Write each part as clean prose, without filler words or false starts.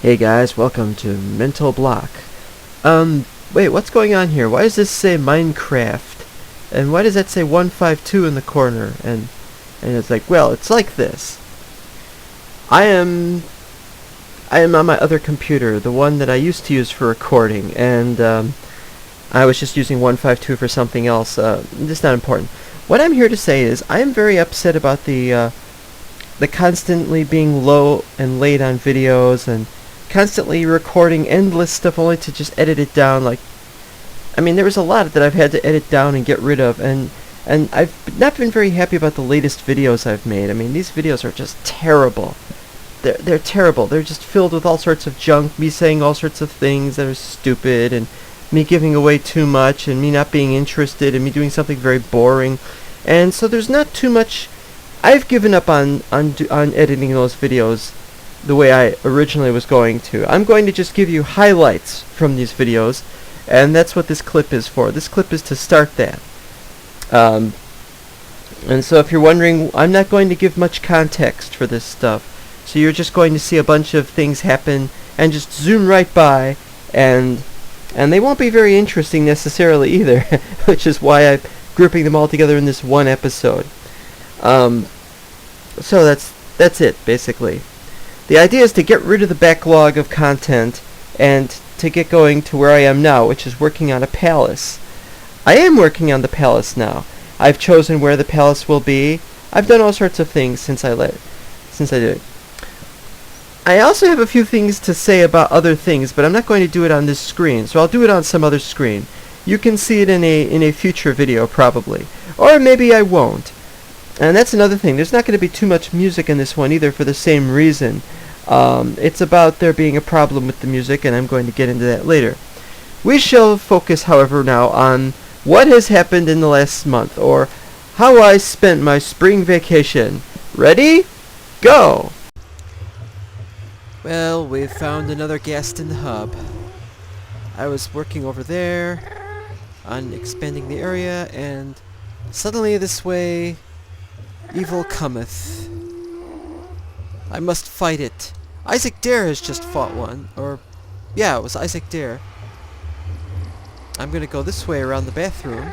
Hey guys, welcome to Mental Block. Wait, what's going on here? Why does this say Minecraft? And why does that say 152 in the corner? And it's like, well, it's like this. I am on my other computer, the one that I used to use for recording, and I was just using 152 for something else. It's not important. What I'm here to say is I am very upset about the constantly being low and late on videos and constantly recording endless stuff only to just edit it down. There was a lot that I've had to edit down and get rid of, and I've not been very happy about the latest videos I've made. These videos are just terrible. They're terrible. They're just filled with all sorts of junk, me saying all sorts of things that are stupid, and me giving away too much, and me not being interested, and me doing something very boring. And so there's not too much. I've given up on editing those videos the way I originally was going to. I'm going to just give you highlights from these videos, and that's what this clip is for. This clip is to start that. And so if you're wondering, I'm not going to give much context for this stuff. So you're just going to see a bunch of things happen and just zoom right by, and they won't be very interesting necessarily either, which is why I'm grouping them all together in this one episode. So that's it, basically. The idea is to get rid of the backlog of content and to get going to where I am now, which is working on a palace. I am working on the palace now. I've chosen where the palace will be. I've done all sorts of things since I did it. I also have a few things to say about other things, but I'm not going to do it on this screen, so I'll do it on some other screen. You can see it in a future video, probably. Or maybe I won't. And that's another thing. There's not going to be too much music in this one either for the same reason. It's about there being a problem with the music, and I'm going to get into that later. We shall focus, however, now on what has happened in the last month, or how I spent my spring vacation. Ready? Go! Well, we've found another guest in the hub. I was working over there on expanding the area, and suddenly this way evil cometh. I must fight it. Isaac Dare has just fought one. Or, yeah, it was Isaac Dare. I'm gonna go this way around the bathroom.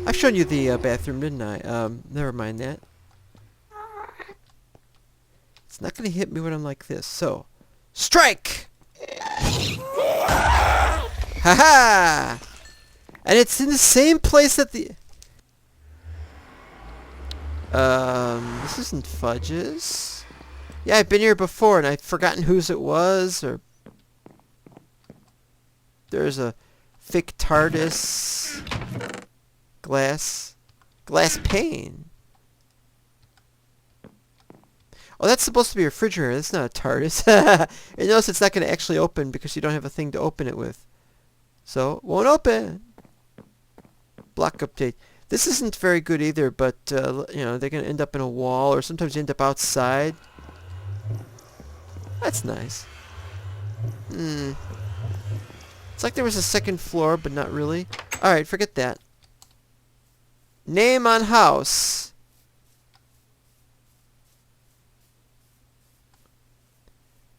I've shown you the bathroom, didn't I? Never mind that. It's not gonna hit me when I'm like this, so... Strike! Haha! And it's in the same place that the... This isn't Fudge's. Yeah, I've been here before, and I've forgotten whose it was, or... There's a fake TARDIS... Glass pane. Oh, that's supposed to be a refrigerator. That's not a TARDIS. And notice it's not going to actually open because you don't have a thing to open it with. So, it won't open. Block update. This isn't very good either, but, they're going to end up in a wall, or sometimes you end up outside. That's nice. It's like there was a second floor, but not really. Alright, forget that. Name on house.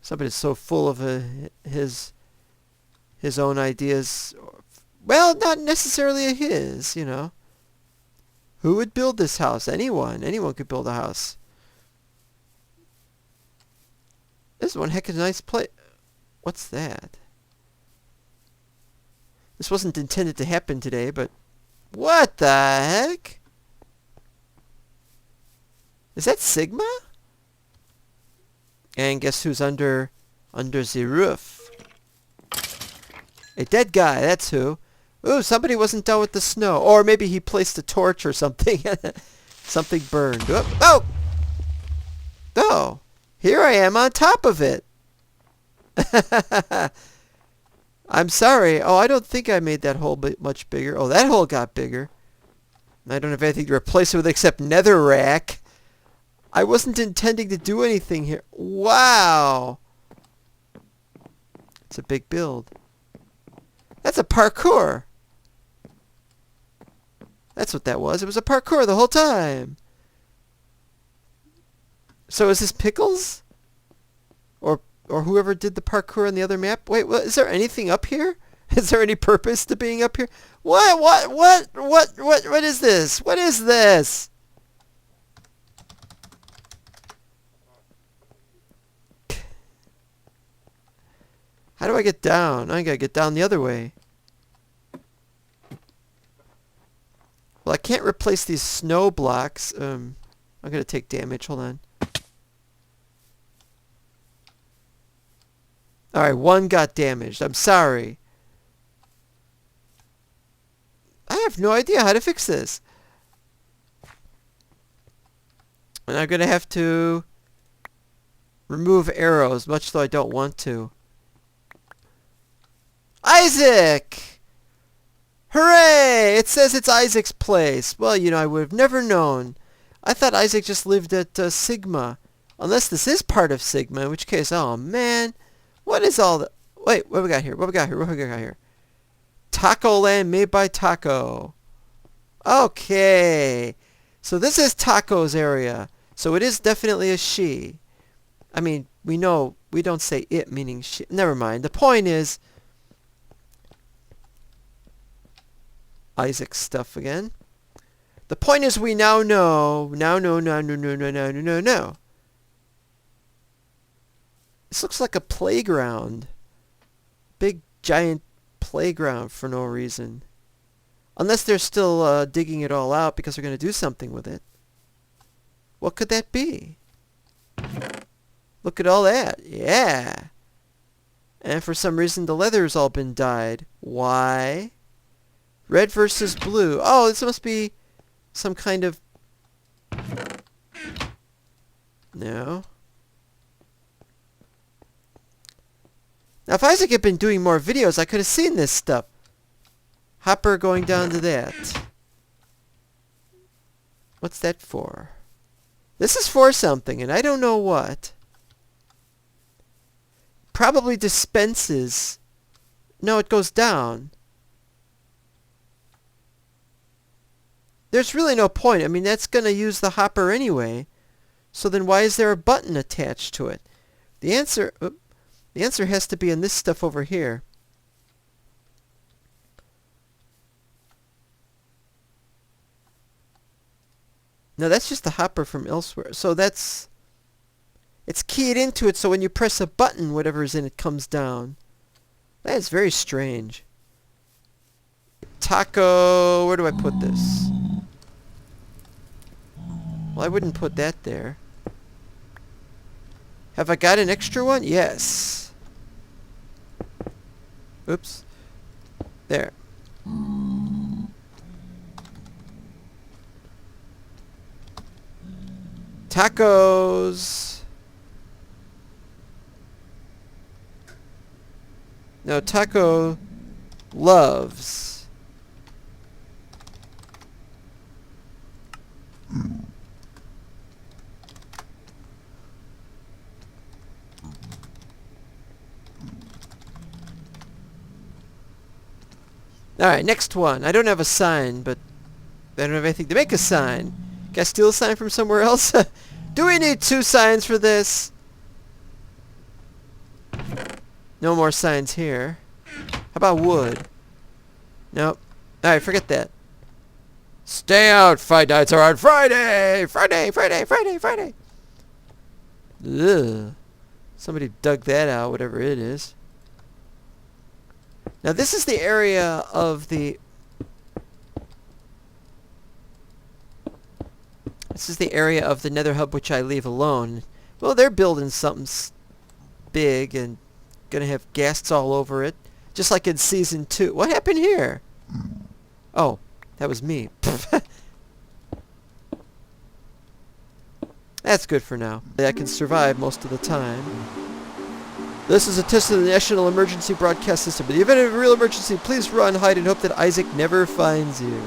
Somebody's so full of his own ideas. Well, not necessarily his, Who would build this house? Anyone. Anyone could build a house. This is one heck of a nice place. What's that? This wasn't intended to happen today, but... What the heck? Is that Sigma? And guess who's under the roof? A dead guy, that's who. Ooh, somebody wasn't done with the snow. Or maybe he placed a torch or something. Something burned. Oh! Oh! Here I am on top of it. I'm sorry. Oh, I don't think I made that hole much bigger. Oh, that hole got bigger. I don't have anything to replace it with except netherrack. I wasn't intending to do anything here. Wow! It's a big build. That's a parkour. That's what that was. It was a parkour the whole time. So is this Pickles? Or or whoever did the parkour on the other map. Wait, is there anything up here? Is there any purpose to being up here? What is this? What is this? How do I get down? I gotta get down the other way. Well, I can't replace these snow blocks. I'm gonna take damage. Hold on. Alright, one got damaged. I'm sorry. I have no idea how to fix this. And I'm gonna have to remove arrows, much though I don't want to. Isaac! Hooray! It says it's Isaac's place. Well, you know, I would have never known. I thought Isaac just lived at Sigma. Unless this is part of Sigma, in which case, oh man. What is all the... Wait, what we got here? What we got here? Taco Land made by Taco. Okay. So this is Taco's area. So it is definitely a she. I mean, we know, we don't say it meaning she. Never mind. The point is... Isaac's stuff again. The point is we now know. No. This looks like a playground. Big, giant playground for no reason. Unless they're still digging it all out because they're going to do something with it. What could that be? Look at all that. Yeah. And for some reason the leather's all been dyed. Why? Red versus blue. Oh, this must be some kind of... No. Now, if Isaac had been doing more videos, I could have seen this stuff. Hopper going down to that. What's that for? This is for something, and I don't know what. Probably dispenses. No, it goes down. There's really no point. I mean, that's going to use the hopper anyway. So then why is there a button attached to it? The answer has to be in this stuff over here. No, that's just the hopper from elsewhere. So it's keyed into it, so when you press a button, whatever's in it comes down. That is very strange. Taco, where do I put this? Well, I wouldn't put that there. Have I got an extra one? Yes. Oops. There. Tacos. No, Taco loves. Alright, next one. I don't have a sign, but I don't have anything to make a sign. Can I steal a sign from somewhere else? Do we need 2 signs for this? No more signs here. How about wood? Nope. Alright, forget that. Stay out! Fight nights are on Friday! Friday! Ugh. Somebody dug that out, whatever it is. Now this is the area of the... This is the area of the Nether Hub which I leave alone. Well, they're building something big and gonna have ghasts all over it. Just like in Season 2. What happened here? Oh, that was me. That's good for now. I can survive most of the time. This is a test of the National Emergency Broadcast System. In the event of a real emergency, please run, hide, and hope that Isaac never finds you.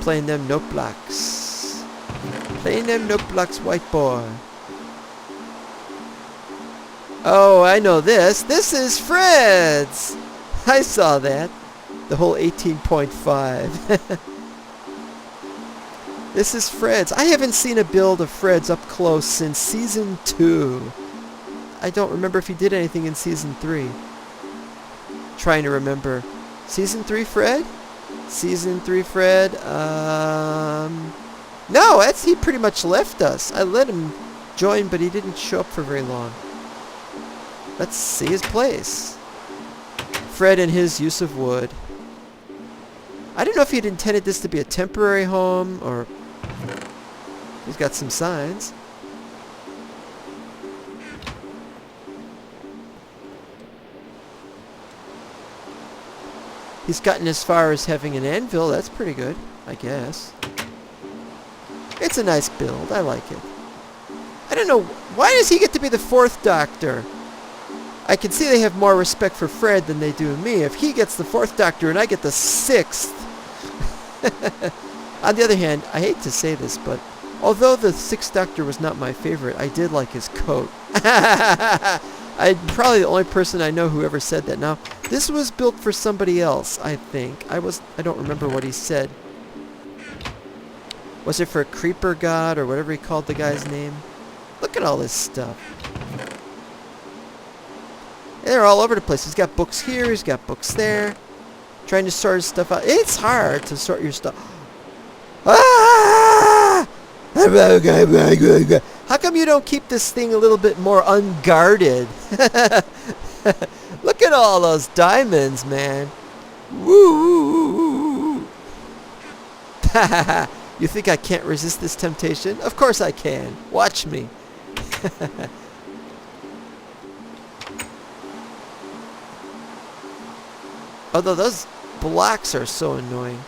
Playing them note blocks. Playing them note blocks, white boy. Oh, I know this. This is Fred's. I saw that. The whole 18.5. This is Fred's. I haven't seen a build of Fred's up close since Season 2. I don't remember if he did anything in Season 3. Trying to remember. Season 3 Fred? Season 3 Fred, no, he pretty much left us. I let him join, but he didn't show up for very long. Let's see his place. Fred and his use of wood. I don't know if he'd intended this to be a temporary home, or... He's got some signs. He's gotten as far as having an anvil. That's pretty good, I guess. It's a nice build. I like it. I don't know. Why does he get to be the 4th Doctor? I can see they have more respect for Fred than they do me. If he gets the 4th Doctor and I get the 6th... On the other hand, I hate to say this, but although the 6th Doctor was not my favorite, I did like his coat. I'm probably the only person I know who ever said that. Now, this was built for somebody else, I think. I don't remember what he said. Was it for a creeper god or whatever he called the guy's name? Look at all this stuff. They're all over the place. He's got books here, he's got books there. Trying to sort his stuff out. It's hard to sort your stuff. Ah! How come you don't keep this thing a little bit more unguarded? Look at all those diamonds, man. Woo! You think I can't resist this temptation? Of course I can. Watch me. Although those blocks are so annoying.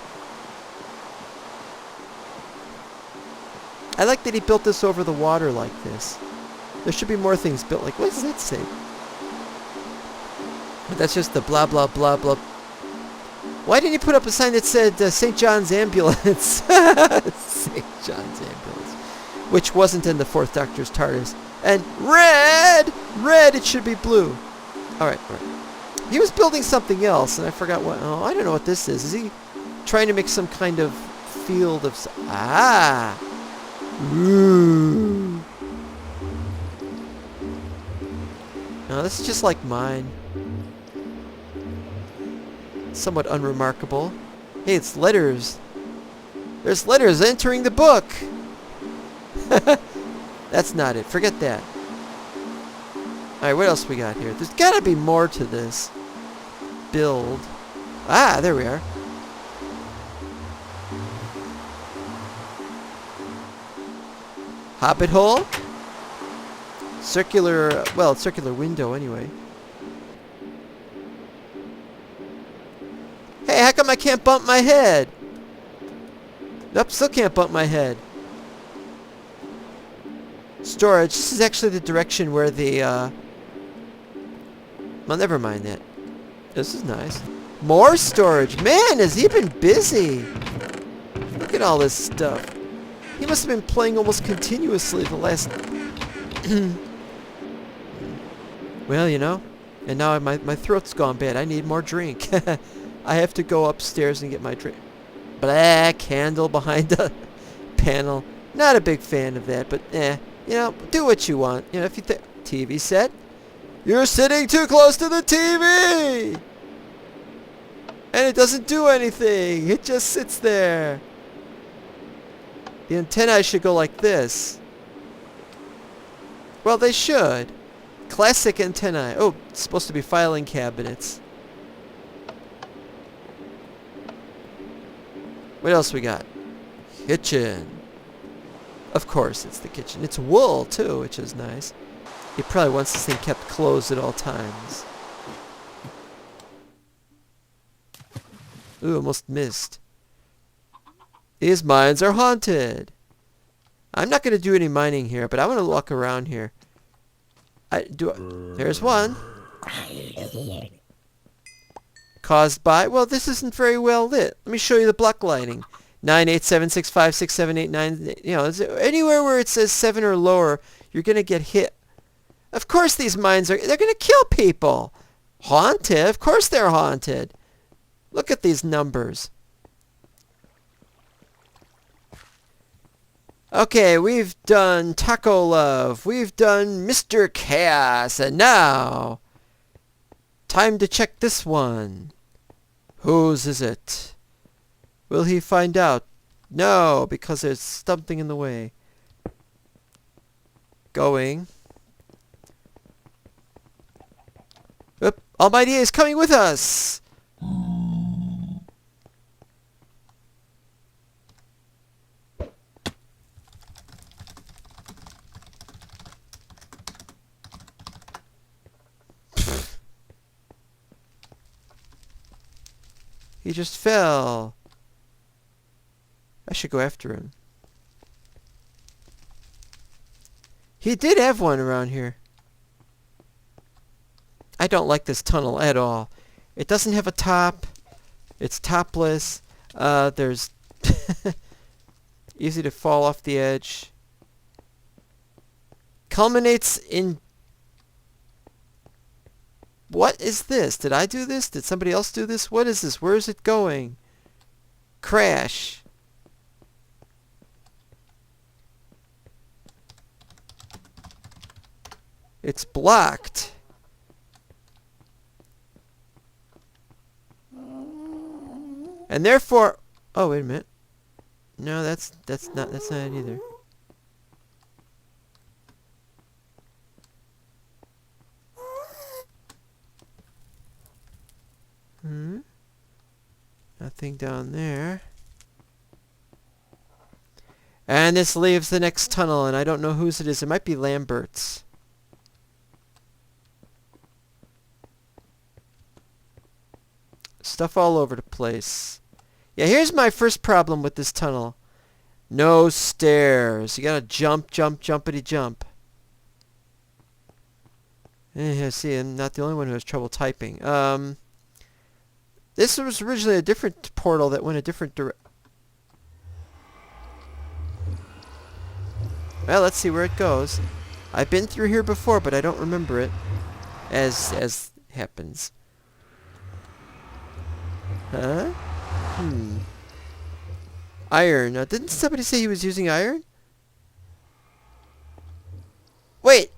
I like that he built this over the water like this. There should be more things built like... What does that say? But that's just the blah blah blah blah. Why didn't he put up a sign that said St. John's Ambulance? St. John's Ambulance. Which wasn't in the 4th Doctor's TARDIS. And red! Red! It should be blue. Alright, alright. He was building something else, and I forgot what... Oh, I don't know what this is. Is he trying to make some kind of field of... Ah! Ooh. No, this is just like mine. Somewhat unremarkable. Hey, it's letters. There's letters entering the book. That's not it. Forget that. Alright, what else we got here? There's gotta be more to this build. Ah, there we are. Hobbit hole? Circular, well, it's circular window anyway. Hey, how come I can't bump my head? Nope, still can't bump my head. Storage. This is actually the direction where the, well, never mind that. This is nice. More storage. Man, has he been busy? Look at all this stuff. He must have been playing almost continuously the last... Well, you know. And now my throat's gone bad. I need more drink. I have to go upstairs and get my drink. Black candle behind the panel. Not a big fan of that, but you know, do what you want. You know, if you think... TV set. You're sitting too close to the TV! And it doesn't do anything. It just sits there. The antennae should go like this. Well, they should. Classic antennae. Oh, it's supposed to be filing cabinets. What else we got? Kitchen. Of course, it's the kitchen. It's wool, too, which is nice. He probably wants this thing kept closed at all times. Ooh, almost missed. These mines are haunted. I'm not going to do any mining here, but I want to walk around here. There's one. Caused by... Well, this isn't very well lit. Let me show you the block lighting. 987656789. You know, anywhere where it says 7 or lower, you're going to get hit. Of course these mines are... They're going to kill people. Haunted? Of course they're haunted. Look at these numbers. Okay, we've done Taco Love. We've done Mr. Chaos. And now, time to check this one. Whose is it? Will he find out? No, because there's something in the way. Going. Oop, Almighty is coming with us! He just fell. I should go after him. He did have one around here. I don't like this tunnel at all. It doesn't have a top. It's topless. There's easy to fall off the edge. Culminates in... What is this? Did I do this? Did somebody else do this? What is this? Where is it going? Crash. It's blocked. And therefore... Oh, wait a minute. No, that's not it either. Nothing down there. And this leaves the next tunnel, and I don't know whose it is. It might be Lambert's. Stuff all over the place. Yeah, here's my first problem with this tunnel. No stairs. You gotta jump, jumpity jump. See, I'm not the only one who has trouble typing. This was originally a different portal that went a different direction. Well, let's see where it goes. I've been through here before, but I don't remember it. As happens. Huh? Iron. Now, didn't somebody say he was using iron? Wait!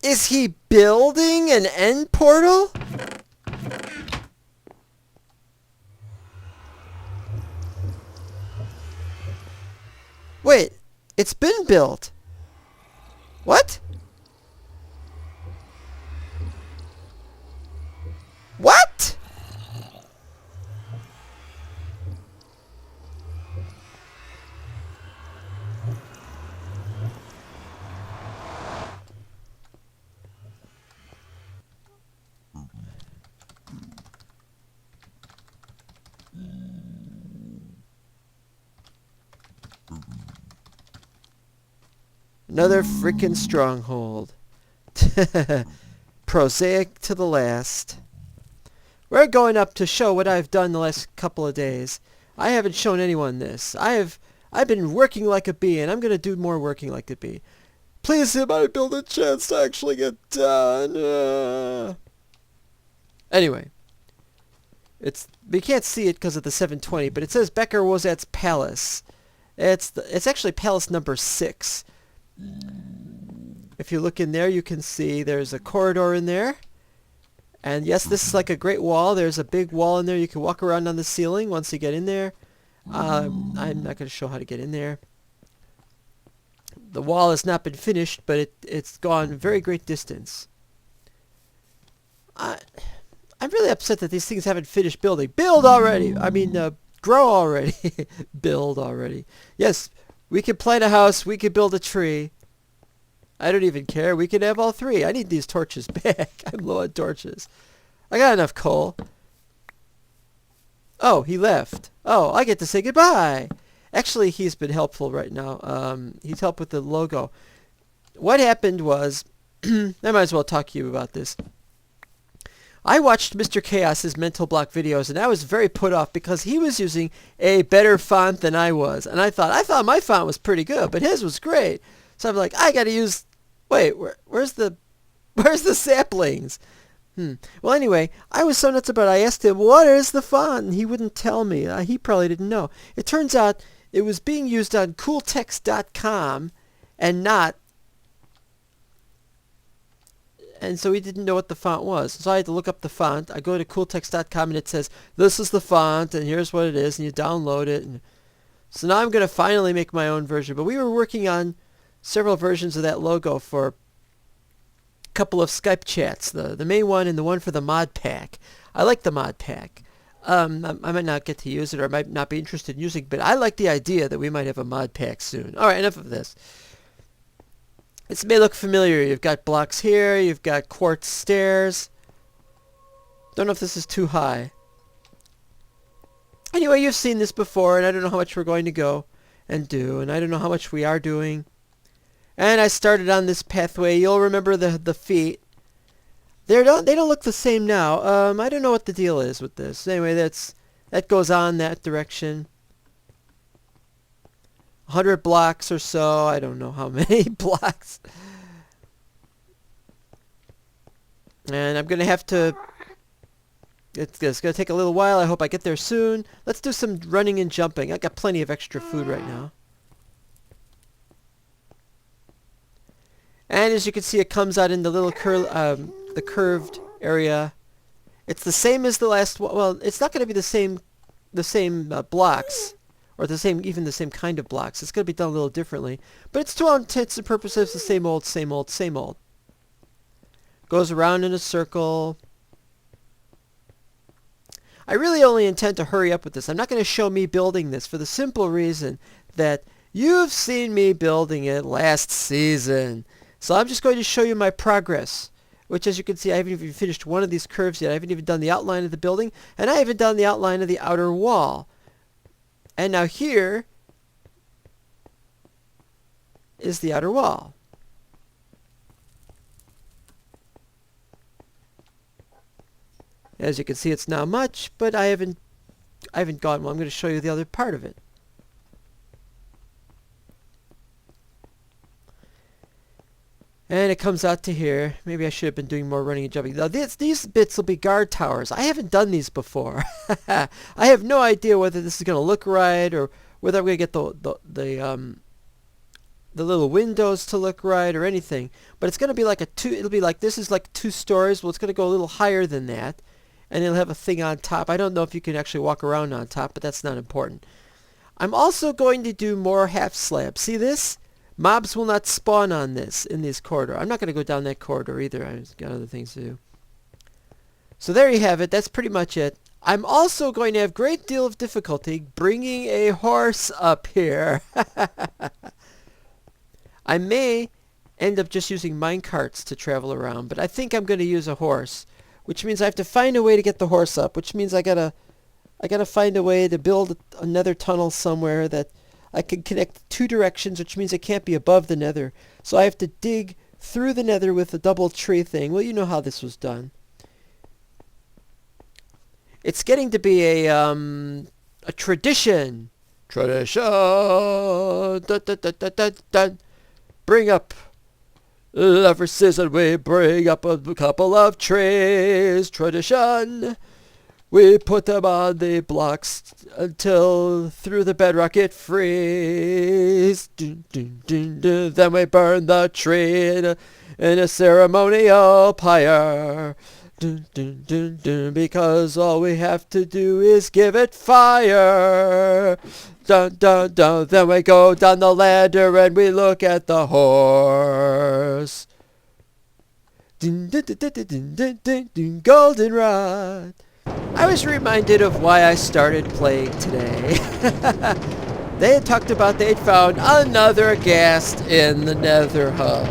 Is he building an end portal? Wait, it's been built. What? What? Another freaking stronghold. Prosaic to the last. We're going up to show what I've done the last couple of days. I haven't shown anyone this. I've been working like a bee, and I'm gonna do more working like a bee. Please, it might build a chance to actually get done. Anyway, we can't see it because of the 720, but it says Becker was at Palace. It's actually Palace number 6. If you look in there, you can see there's a corridor in there. And yes, this is like a great wall. There's a big wall in there. You can walk around on the ceiling once you get in there. I'm not going to show how to get in there. The wall has not been finished, but it's gone very great distance. I'm really upset that these things haven't finished building. Build already! I mean, grow already. Build already. Yes, we can plant a house. We can build a tree. I don't even care. We can have all 3. I need these torches back. I'm low on torches. I got enough coal. Oh, he left. Oh, I get to say goodbye. Actually, he's been helpful right now. He's helped with the logo. What happened was, I might as well talk to you about this. I watched Mr. Chaos's mental block videos, and I was very put off because he was using a better font than I was. And I thought my font was pretty good, but his was great. So I'm like, I got to use... Wait, where's the saplings? Well, anyway, I was so nuts about it. I asked him, what is the font? And he wouldn't tell me. He probably didn't know. It turns out it was being used on cooltext.com and not, and so he didn't know what the font was. So I had to look up the font. I go to cooltext.com and it says, this is the font and here's what it is, and you download it. And so now I'm going to finally make my own version. But we were working on several versions of that logo for a couple of Skype chats, the main one and the one for the mod pack. I like the mod pack. I might not get to use it, or I might not be interested in using it, but I like the idea that we might have a mod pack soon. All right, enough of this. This may look familiar. You've got blocks here. You've got quartz stairs. Don't know if this is too high. Anyway, you've seen this before, and I don't know how much we're going to go and do, and I don't know how much we are doing. And I started on this pathway. You'll remember the feet. They don't look the same now. I don't know what the deal is with this. Anyway, that goes on that direction. 100 blocks or so. I don't know how many blocks. And I'm going to have to... It's going to take a little while. I hope I get there soon. Let's do some running and jumping. I got plenty of extra food right now. And as you can see, it comes out in the little the curved area. It's the same as the last one. Well, it's not going to be the same blocks, or even the same kind of blocks. It's going to be done a little differently. But it's, to all intents and purposes, the same old, same old, same old. Goes around in a circle. I really only intend to hurry up with this. I'm not going to show me building this for the simple reason that you've seen me building it last season. So I'm just going to show you my progress, which, as you can see, I haven't even finished one of these curves yet. I haven't even done the outline of the building, and I haven't done the outline of the outer wall. And now here is the outer wall. As you can see, it's not much, but I haven't gone. Well, I'm going to show you the other part of it. And it comes out to here. Maybe I should have been doing more running and jumping. Now, these bits will be guard towers. I haven't done these before. I have no idea whether this is going to look right, or whether I'm going to get the little windows to look right or anything. But it's going to be like it'll be like, this is like 2 stories. Well, it's going to go a little higher than that. And it'll have a thing on top. I don't know if you can actually walk around on top, but that's not important. I'm also going to do more half slabs. See this? Mobs will not spawn on this, in this corridor. I'm not going to go down that corridor either. I've got other things to do. So there you have it. That's pretty much it. I'm also going to have a great deal of difficulty bringing a horse up here. I may end up just using mine carts to travel around, but I think I'm going to use a horse, which means I have to find a way to get the horse up, which means I gotta find a way to build another tunnel somewhere that I can connect 2 directions, which means it can't be above the nether. So I have to dig through the nether with a double tree thing. Well, you know how this was done. It's getting to be a tradition. Tradition. Dun, dun, dun, dun, dun, dun. Bring up. Every season we bring up a couple of trees. Tradition. We put them on the blocks until through the bedrock it freezes. Dun, dun, dun, dun. Then we burn the tree in a ceremonial pyre. Dun, dun, dun, dun, because all we have to do is give it fire. Dun, dun, dun. Then we go down the ladder and we look at the horse. Dun, dun, dun, dun, dun, dun, dun, dun, goldenrod. I was reminded of why I started playing today. They had talked about they'd found another ghast in the nether hub.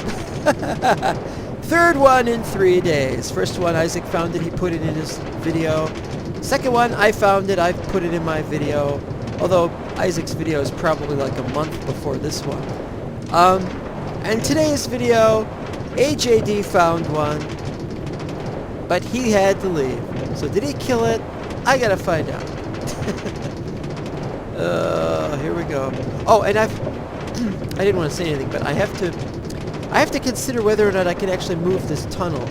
3rd one in 3 days. First one, Isaac found it. He put it in his video. Second one, I found it. I've put it in my video. Although Isaac's video is probably like a month before this one. And today's video, AJD found one. But he had to leave. So did he kill it? I gotta find out. Here we go. Oh, and I didn't want to say anything, but I have to consider whether or not I can actually move this tunnel,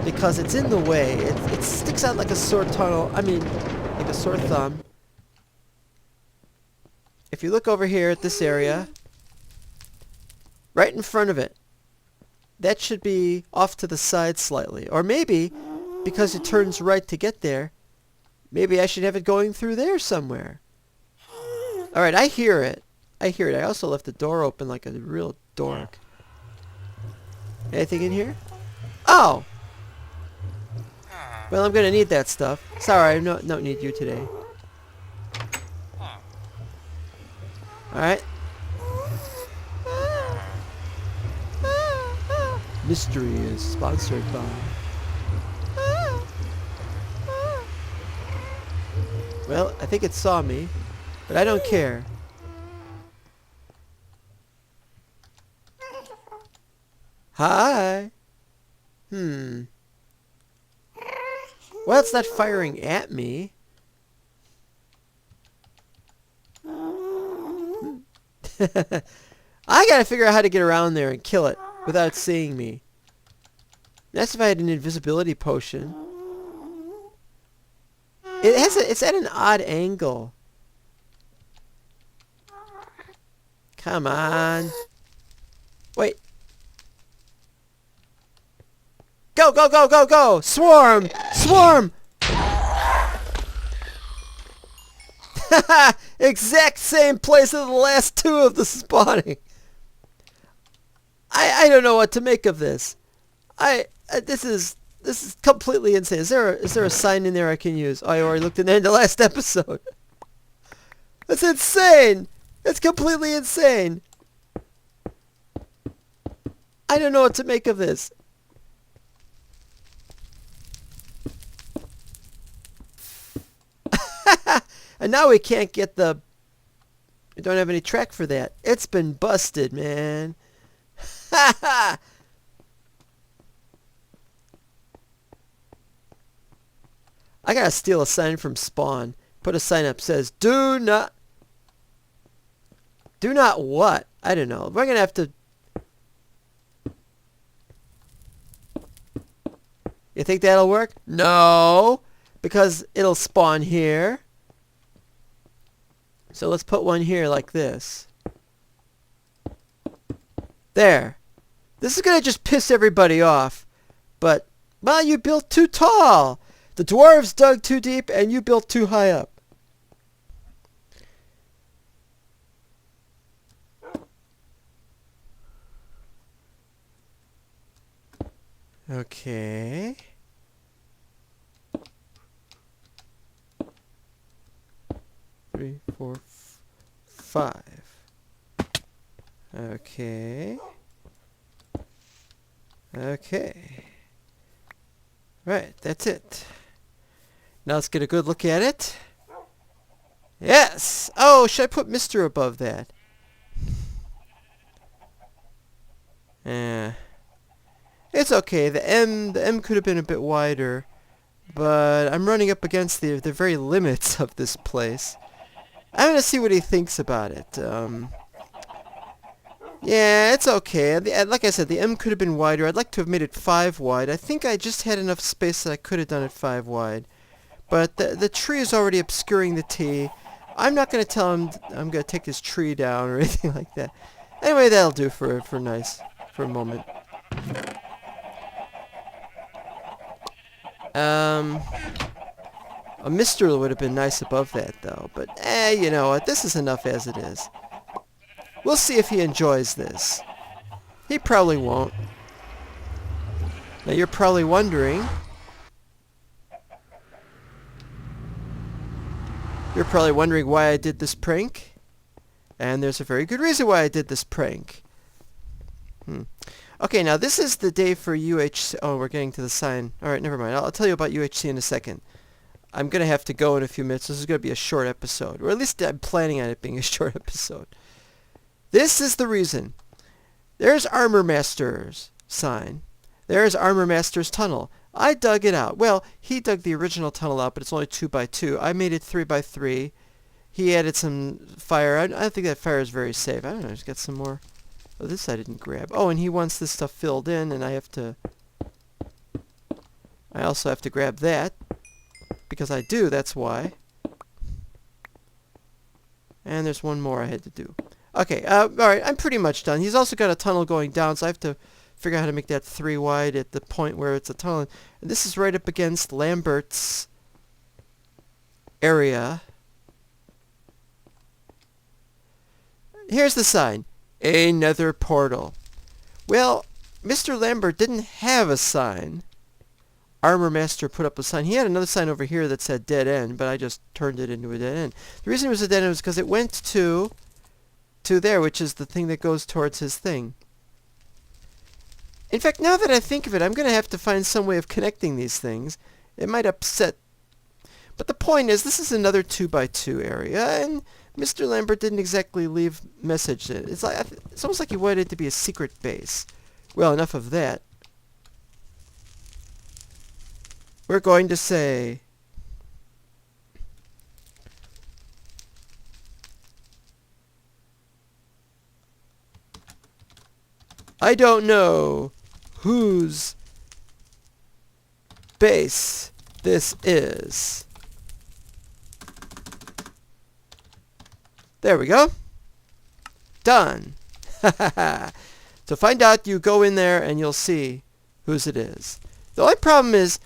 because it's in the way. It sticks out like a sore tunnel. I mean, like a sore thumb. if you look over here at this area, right in front of it, that should be off to the side slightly. Or maybe, because it turns right to get there, maybe I should have it going through there somewhere. Alright, I hear it. I hear it. I also left the door open like a real dork. Anything in here? Oh! Well, I'm gonna need that stuff. Sorry, I don't need you today. Alright. Mystery is sponsored by... Well, I think it saw me, but I don't care. Hi. Well, it's not firing at me. I gotta figure out how to get around there and kill it without seeing me. That's if I had an invisibility potion. It's at an odd angle. Come on. Wait. Go, go, go, go, go! Swarm! Swarm! Exact same place as the last two of the spawning. I don't know what to make of this. This is completely insane. Is there a sign in there I can use? Oh, I already looked in there in the last episode. That's insane. That's completely insane. I don't know what to make of this. And now we can't get the... We don't have any track for that. It's been busted, man. I gotta steal a sign from Spawn. Put a sign up says, do not what? I don't know. We're gonna have to... You think that'll work? No, because it'll spawn here. So let's put one here like this. There. This is gonna just piss everybody off. But, well, you built too tall. The dwarves dug too deep and you built too high up. Okay. Three, four, five. Okay. Okay. Right, that's it. Now let's get a good look at it. Yes! Oh, should I put Mr. above that? It's okay. The M could have been a bit wider, but I'm running up against the very limits of this place. I'm gonna see what he thinks about it. Yeah, it's okay. Like I said, the M could have been wider. I'd like to have made it 5 wide. I think I just had enough space that I could have done it 5 wide. But the tree is already obscuring the T. I'm not going to tell him I'm going to take his tree down or anything like that. Anyway, that'll do for a moment. A Mr. would have been nice above that, though. But, you know what? This is enough as it is. We'll see if he enjoys this. He probably won't. Now, you're probably wondering... You're probably wondering why I did this prank. And there's a very good reason why I did this prank. Okay, now this is the day for UHC. Oh, we're getting to the sign. Alright, never mind. I'll tell you about UHC in a second. I'm going to have to go in a few minutes. This is going to be a short episode. Or at least I'm planning on it being a short episode. This is the reason. There's Armor Master's sign. There's Armor Master's tunnel. I dug it out. Well, he dug the original tunnel out, but it's only 2 by 2. I made it 3 by 3. He added some fire. I don't think that fire is very safe. I don't know. Just got some more. Oh, this I didn't grab. Oh, and he wants this stuff filled in, and I also have to grab that. Because I do, that's why. And there's one more I had to do. Okay, alright, I'm pretty much done. He's also got a tunnel going down, so I have to figure out how to make that 3 wide at the point where it's a tunnel. And this is right up against Lambert's area. Here's the sign. A nether portal. Well, Mr. Lambert didn't have a sign. Armor Master put up a sign. He had another sign over here that said dead end, but I just turned it into a dead end. The reason it was a dead end was because it went to there, which is the thing that goes towards his thing. In fact, now that I think of it, I'm going to have to find some way of connecting these things. It might upset. But the point is, this is another 2x2 area, and Mr. Lambert didn't exactly leave message. It's almost like he wanted it to be a secret base. Well, enough of that. We're going to say I don't know whose base this is. There we go. Done. To find out, you go in there and you'll see whose it is. The only problem is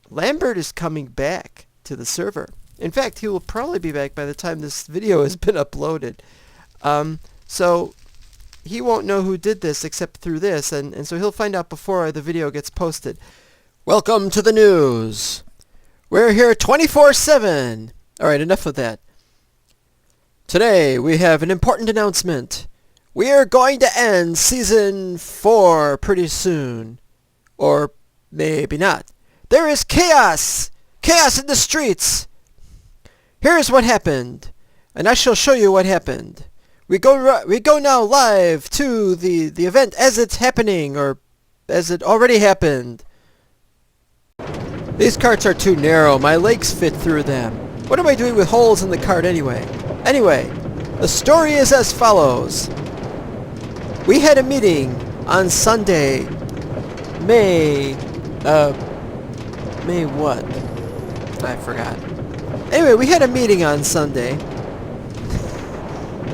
Lambert is coming back to the server. In fact, he will probably be back by the time this video has been uploaded. So he won't know who did this except through this, and so he'll find out before the video gets posted. Welcome to the news. We're here 24/7. All right, enough of that. Today we have an important announcement. We are going to end Season 4 pretty soon. Or maybe not. There is chaos! Chaos in the streets! Here's what happened, and I shall show you what happened. We go now live to the event as it's happening, or as it already happened. These carts are too narrow. My legs fit through them. What am I doing with holes in the cart anyway? Anyway, the story is as follows. We had a meeting on Sunday, May what? I forgot. Anyway, we had a meeting on Sunday.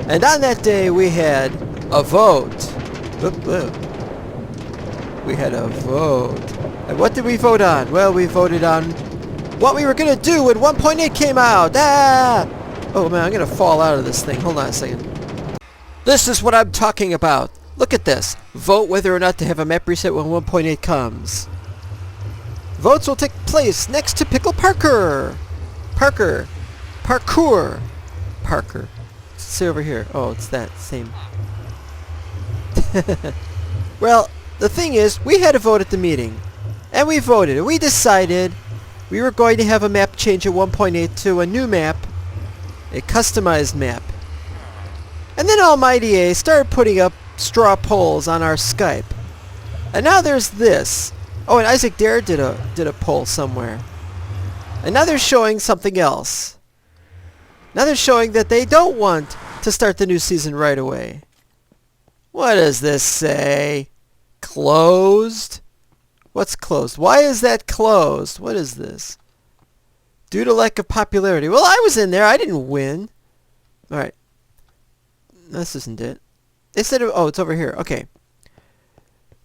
And on that day, we had a vote. We had a vote. And what did we vote on? Well, we voted on what we were going to do when 1.8 came out. Ah! Oh, man, I'm going to fall out of this thing. Hold on a second. This is what I'm talking about. Look at this. Vote whether or not to have a map reset when 1.8 comes. Votes will take place next to Pickle Parkour. Parkour. Let's see over here. Oh, it's that same. Well, the thing is, we had a vote at the meeting. And we voted. And we decided we were going to have a map change at 1.8 to a new map. A customized map. And then Almighty A started putting up straw polls on our Skype. And now there's this. Oh, and Isaac Dare did a poll somewhere. And now they're showing something else. Now they're showing that they don't want to start the new season right away. What does this say? Closed? What's closed? Why is that closed? What is this? Due to lack of popularity. Well, I was in there. I didn't win. Alright. This isn't it. They said, oh, it's over here. Okay.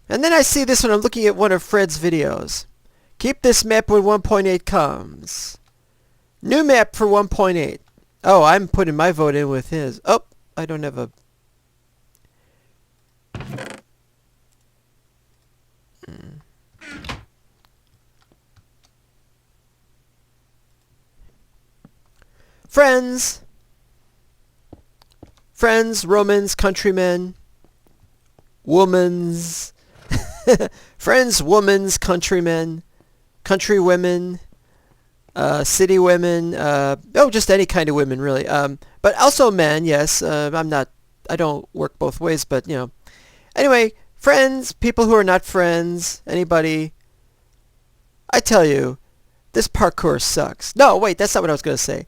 And then I see this when I'm looking at one of Fred's videos. Keep this map when 1.8 comes. New map for 1.8. Oh, I'm putting my vote in with his. Oh, I don't have a... Friends, Romans, countrymen, womans, friends, womans, countrymen, countrywomen, city women, oh, just any kind of women, really. But also men, yes. I don't work both ways, but, you know. Anyway, friends, people who are not friends, anybody. I tell you, this parkour sucks. No, wait, that's not what I was going to say.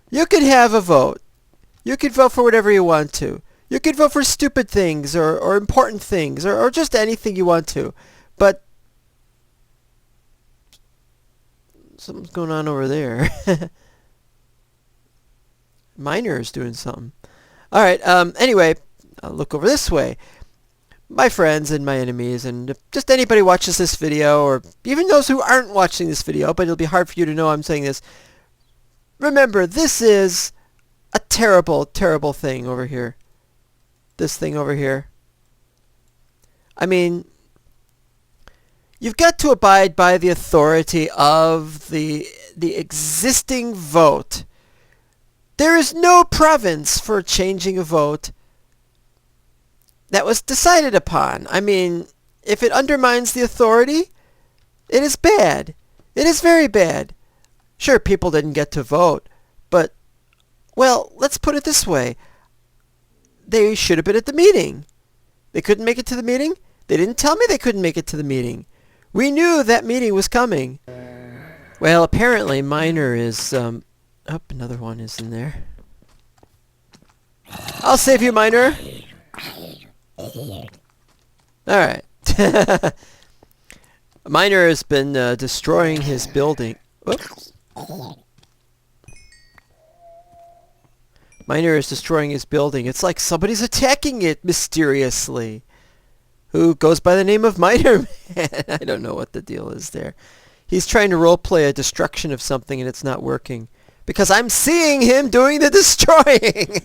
You could have a vote. You could vote for whatever you want to. You could vote for stupid things or important things or just anything you want to. But something's going on over there. Miner is doing something. All right. Anyway, I'll look over this way. My friends and my enemies, and if just anybody watches this video, or even those who aren't watching this video, but it'll be hard for you to know I'm saying this. Remember, this is a terrible, terrible thing over here. This thing over here. I mean, you've got to abide by the authority of the existing vote. There is no province for changing a vote that was decided upon. I mean, if it undermines the authority, it is bad. It is very bad. Sure, people didn't get to vote, but, well, let's put it this way. They should have been at the meeting. They couldn't make it to the meeting? They didn't tell me they couldn't make it to the meeting. We knew that meeting was coming. Well, apparently Miner is, oh, another one is in there. I'll save you, Miner. Alright. Miner has been destroying his building. Whoops. Miner is destroying his building. It's like somebody's attacking it mysteriously. Who goes by the name of Miner Man. I don't know what the deal is there. He's trying to roleplay a destruction of something and it's not working. Because I'm seeing him doing the destroying.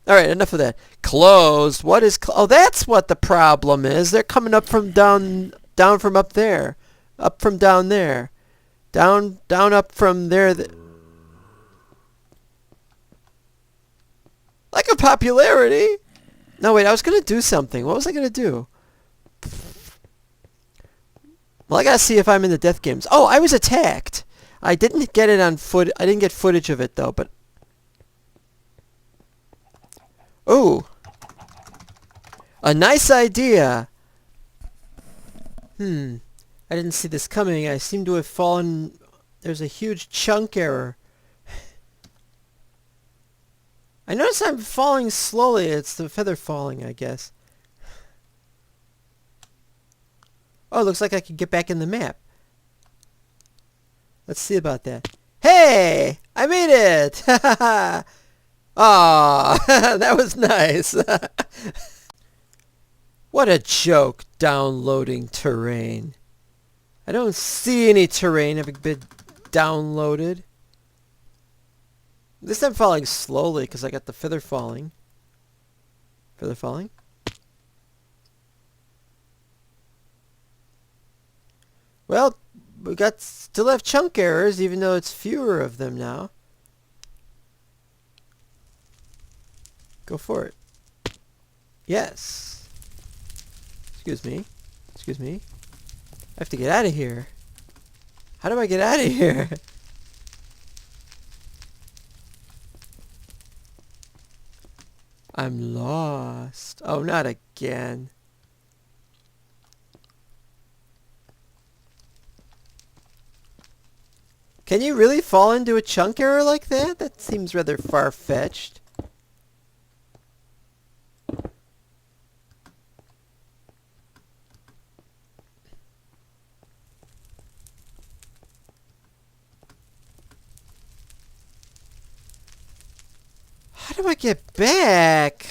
Alright, enough of that. Closed. What is oh, that's what the problem is. They're coming up from down from up there. Up from down there. Down up from there. Like a popularity. No, wait, I was going to do something. What was I going to do? Well, I got to see if I'm in the death games. Oh, I was attacked. I didn't get it on foot. I didn't get footage of it, though, but... Oh. A nice idea. I didn't see this coming. I seem to have fallen... There's a huge chunk error. I notice I'm falling slowly. It's the feather falling, I guess. Oh, it looks like I can get back in the map. Let's see about that. Hey! I made it! Aw, that was nice. What a joke, downloading terrain. I don't see any terrain having been downloaded. This I'm falling slowly because I got the feather falling. Feather falling? Well, we still have chunk errors even though it's fewer of them now. Go for it. Yes. Excuse me. Excuse me. I have to get out of here. How do I get out of here? I'm lost. Oh, not again. Can you really fall into a chunk error like that? That seems rather far-fetched. How do I get back?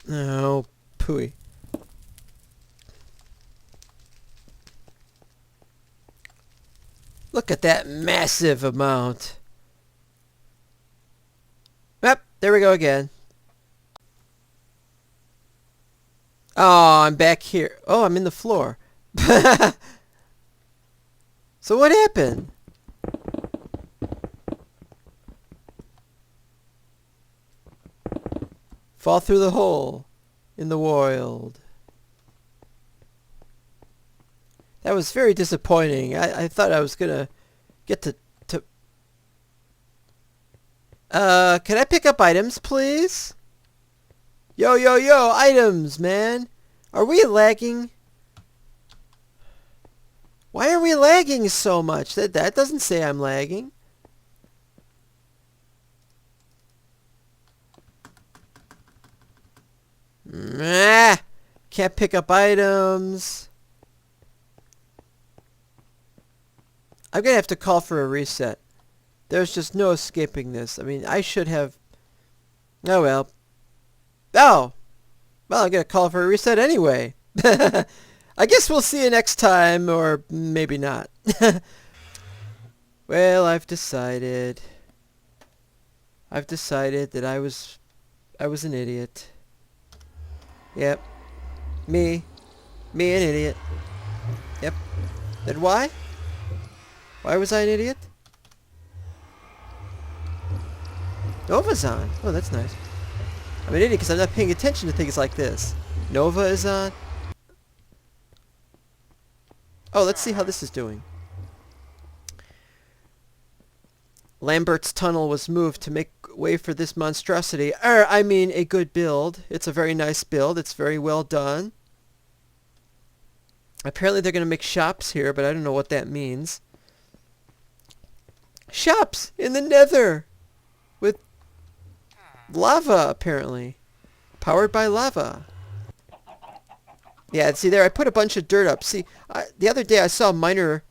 Oh, pooey. Look at that massive amount. Yep, there we go again. Oh, I'm back here. Oh, I'm in the floor. So what happened? Fall through the hole in the world. That was very disappointing. I thought I was gonna get to... can I pick up items, please? Yo, items, man. Are we lagging? Why are we lagging so much? That doesn't say I'm lagging. Nah, can't pick up items. I'm gonna have to call for a reset. There's just no escaping this. I mean, I should have... Oh well. Oh! Well, I'm gonna call for a reset anyway. I guess we'll see you next time, or maybe not. Well, I've decided that I was an idiot. Yep. Me an idiot. Yep. Then why? Why was I an idiot? Nova's on. Oh, that's nice. I'm an idiot because I'm not paying attention to things like this. Nova is on. Oh, let's see how this is doing. Lambert's tunnel was moved to make way for this monstrosity. I mean, a good build. It's a very nice build. It's very well done. Apparently they're going to make shops here, but I don't know what that means. Shops in the nether! With lava, apparently. Powered by lava. Yeah, see there, I put a bunch of dirt up. See, the other day I saw a miner...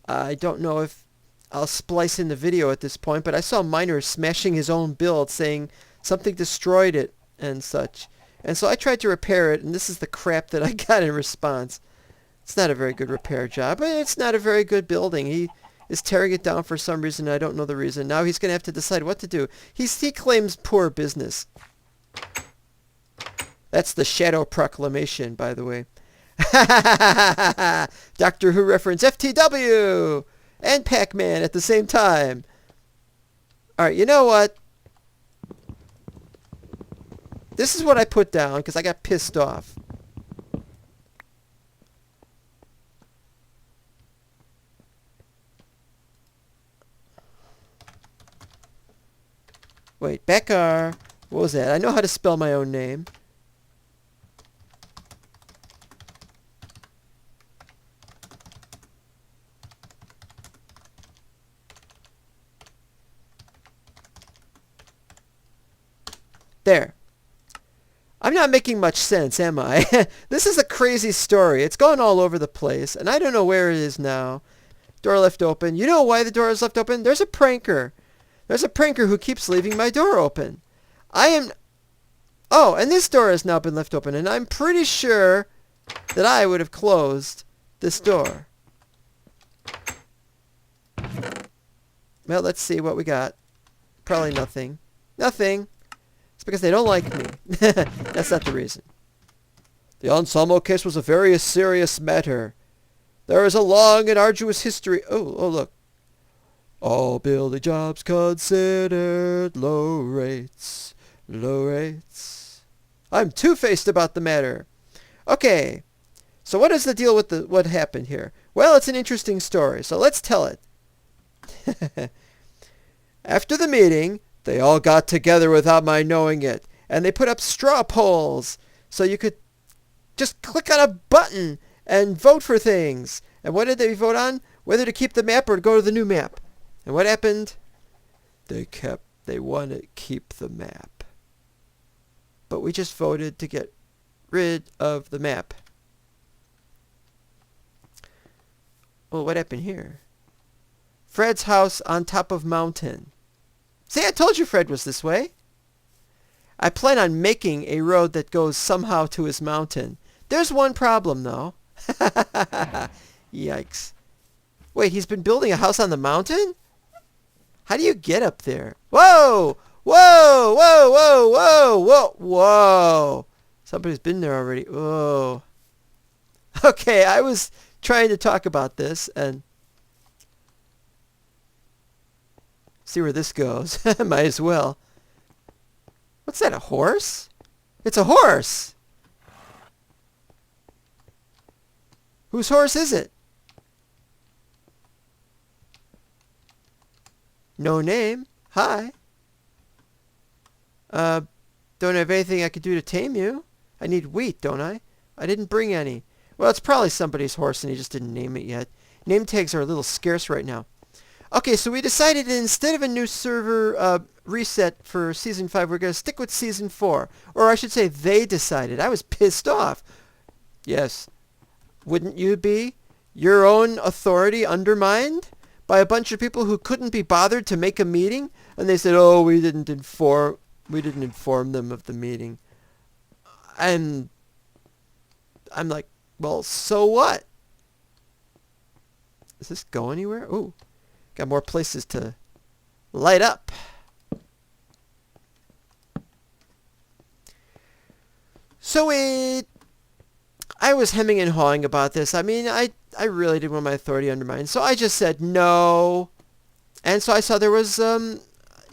I don't know if I'll splice in the video at this point, but I saw a miner smashing his own build, saying something destroyed it and such. And so I tried to repair it, and this is the crap that I got in response. It's not a very good repair job, but it's not a very good building. He is tearing it down for some reason, I don't know the reason. Now he's going to have to decide what to do. He claims poor business. That's the Shadow Proclamation, by the way. Doctor Who reference FTW and Pac-Man at the same time. Alright, you know what? This is what I put down because I got pissed off. Wait, Beckar. What was that? I know how to spell my own name. There. I'm not making much sense, am I? This is a crazy story. It's gone all over the place, and I don't know where it is now. Door left open. You know why the door is left open? There's a pranker. There's a pranker who keeps leaving my door open. Oh, and this door has now been left open, and I'm pretty sure that I would have closed this door. Well, let's see what we got. Probably nothing. Nothing. It's because they don't like me. That's not the reason. The Anselmo case was a very serious matter. There is a long and arduous history. Oh, look. All building jobs considered low rates. Low rates. I'm two-faced about the matter. Okay. So what is the deal with what happened here? Well, it's an interesting story, so let's tell it. After the meeting, they all got together without my knowing it, and they put up straw polls so you could just click on a button and vote for things. And what did they vote on? Whether to keep the map or to go to the new map. And what happened? They want to keep the map. But we just voted to get rid of the map. Well, what happened here? Fred's house on top of mountain. See, I told you Fred was this way. I plan on making a road that goes somehow to his mountain. There's one problem, though. Yikes. Wait, he's been building a house on the mountain? How do you get up there? Whoa! Whoa! Whoa! Whoa! Whoa! Whoa! Whoa! Somebody's been there already. Whoa. Okay, I was trying to talk about this and see where this goes. Might as well. What's that, a horse? It's a horse! Whose horse is it? No name. Hi. Don't have anything I could do to tame you. I need wheat, don't I? I didn't bring any. Well, it's probably somebody's horse and he just didn't name it yet. Name tags are a little scarce right now. Okay, so we decided that instead of a new server reset for Season 5, we're going to stick with Season 4. Or I should say they decided. I was pissed off. Yes. Wouldn't you be? Your own authority undermined by a bunch of people who couldn't be bothered to make a meeting? And they said, oh, we didn't inform them of the meeting. And I'm like, well, so what? Does this go anywhere? Ooh. Got more places to light up. So I was hemming and hawing about this. I mean, I really didn't want my authority undermined. So I just said no. And so I saw there was, in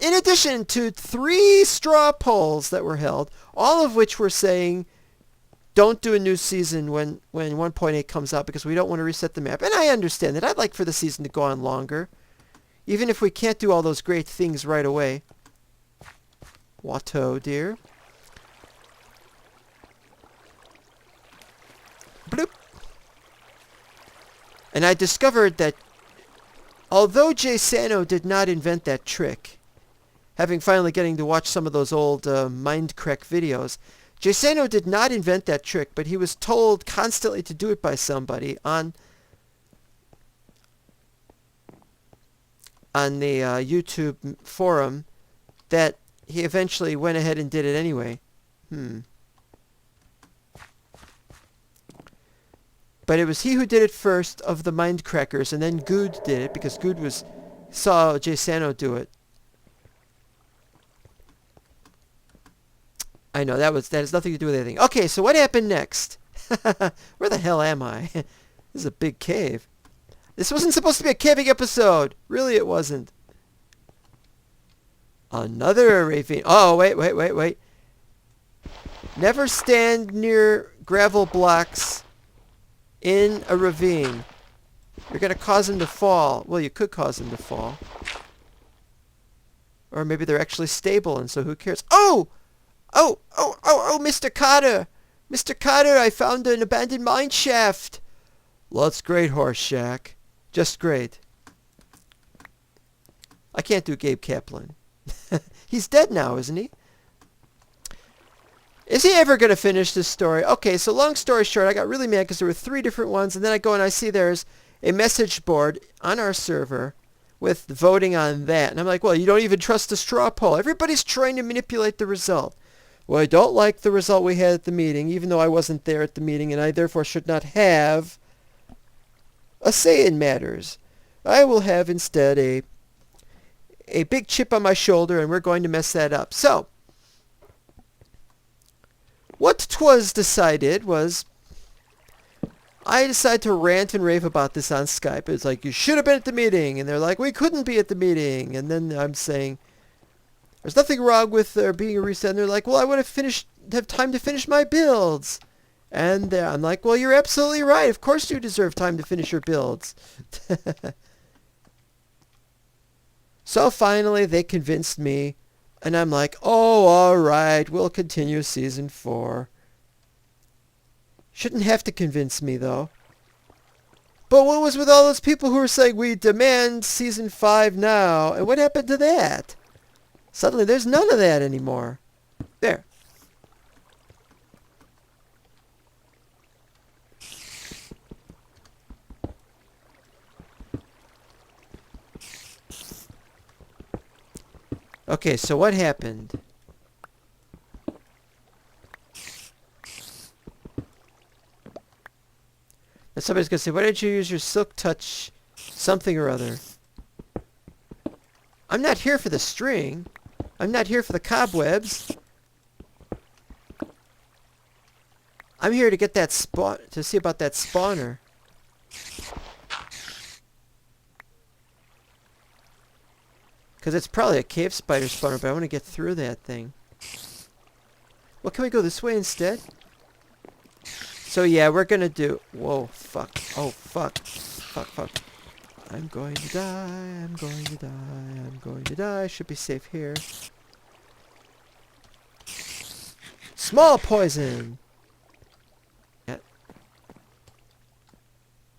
addition to 3 straw polls that were held, all of which were saying, don't do a new season when 1.8 comes out because we don't want to reset the map. And I understand that. I'd like for the season to go on longer. Even if we can't do all those great things right away. Watto, dear. Bloop. And I discovered that although Jay Sano did not invent that trick, having finally getting to watch some of those old Mindcrack videos, Jay Sano did not invent that trick, but he was told constantly to do it by somebody on the YouTube forum that he eventually went ahead and did it anyway. But it was he who did it first of the Mindcrackers, and then Good did it because Good saw Jay Sano do it. I know that has nothing to do with anything. Okay, so what happened next? Where the hell am I? This is a big cave. This wasn't supposed to be a caving episode. Really, it wasn't. Another ravine. Oh, wait. Never stand near gravel blocks in a ravine. You're going to cause them to fall. Well, you could cause them to fall. Or maybe they're actually stable, and so who cares? Oh, Mr. Cotter. Mr. Cotter, I found an abandoned mine shaft. Well, that's great, Horse Shack. Just great. I can't do Gabe Kaplan. He's dead now, isn't he? Is he ever going to finish this story? Okay, so long story short, I got really mad because there were 3 different ones, and then I go and I see there's a message board on our server with voting on that. And I'm like, well, you don't even trust the straw poll. Everybody's trying to manipulate the result. Well, I don't like the result we had at the meeting, even though I wasn't there at the meeting, and I therefore should not have a say in matters. I will have instead a big chip on my shoulder, and we're going to mess that up. So, what 'twas decided was I decided to rant and rave about this on Skype. It's like, you should have been at the meeting. And they're like, we couldn't be at the meeting. And then I'm saying, there's nothing wrong with there being a reset. And they're like, well, I want to have time to finish my builds. And I'm like, well, you're absolutely right. Of course you deserve time to finish your builds. So finally they convinced me. And I'm like, oh, all right, we'll continue Season 4. Shouldn't have to convince me, though. But what was with all those people who were saying, we demand Season 5 now? And what happened to that? Suddenly there's none of that anymore. There. Okay, so what happened? And somebody's going to say, why didn't you use your Silk Touch something or other? I'm not here for the string. I'm not here for the cobwebs. I'm here to get that to see about that spawner. Because it's probably a cave spider spawner, but I want to get through that thing. Well, can we go this way instead? So yeah, we're gonna do... Whoa, fuck. Oh, fuck. Fuck. I'm going to die. I'm going to die. I'm going to die. Should be safe here. Small poison! Yeah.